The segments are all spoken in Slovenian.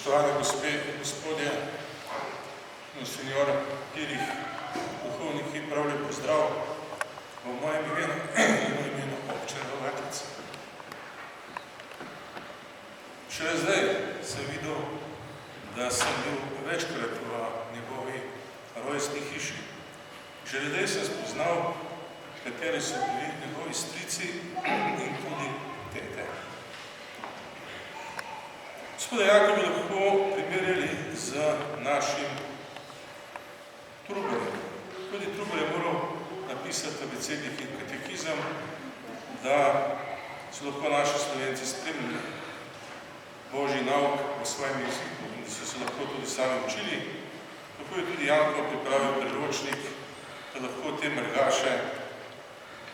Spoštovane gospe in gospodje, monsinjor Pirih, duhovniki, prav lep pozdrav v mojem imenu in v imenu občine Logatec. Šele zdaj sem videl, da sem bil večkrat v njegovi rojstni hiši. Šele zdaj sem spoznal, kateri so bili njegovi strici in tudi tete. Spodajaka bi lahko primerjali z našim Trubarjem. Tudi Trubar je moral napisati abecednih in katekizem, da so lahko naši Slovenci spremljali Božji nauk v svojem jeziku in da so se lahko tudi sami učili. Tako je tudi Janko pripravil priročnik, da lahko te mrgaše,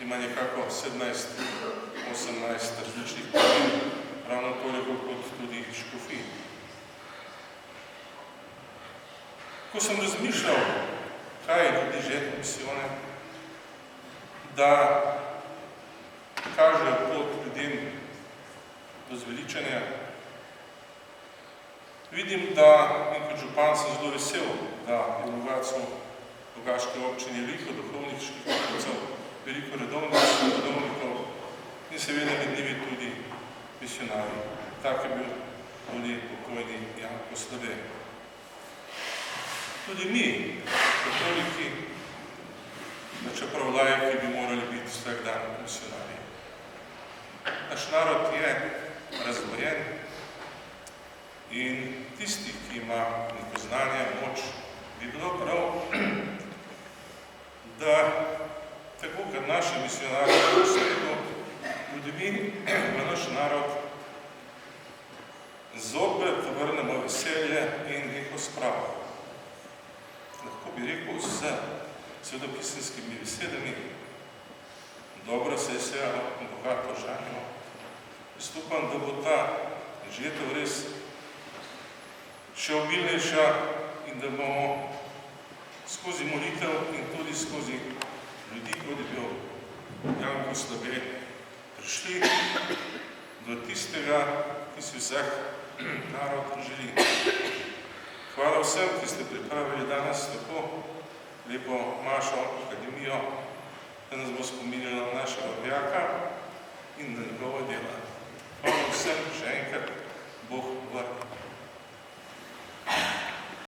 ima nekako 17-18 različnih pravil, ravno toliko kot tudi škofij. Ko sem razmišljal, kaj ljudi žene misijone, da kažejo pot ljudem do zveličanja, vidim, da in kot župan sem zelo vesel, da je v Logatcu, v Logaški občini, veliko duhovniških poklicev, veliko redovnikov in seveda med njimi tudi misionarji. Tak je bil tudi pokojni Janko Slave. Tudi mi, katoliki, čeprav lajki, bi morali biti vsak dan misionarji. Naš narod je razdvojen in tisti, ki ima neko znanje, moč, bi bilo prav, da tako kot naši misionarji v svetu, ljudmi v naš narod zopet vrnemo veselje in neko spravo. Lahko bi rekel z svedopisanskimi besedami, dobro se je sejalo, bogato žanjeno. Upam, da bo ta žetev res še obilnejša in da bomo skozi molitev in tudi skozi ljudi, kot je bil Janko Slave, prišli do tistega, ki si vsak narod želi. Hvala vsem, ki ste pripravili danes tako lepo mašo akademijo, da nas bo spominjala našega vojaka in na njegova dela. Hvala vsem, še enkrat, Bog varni.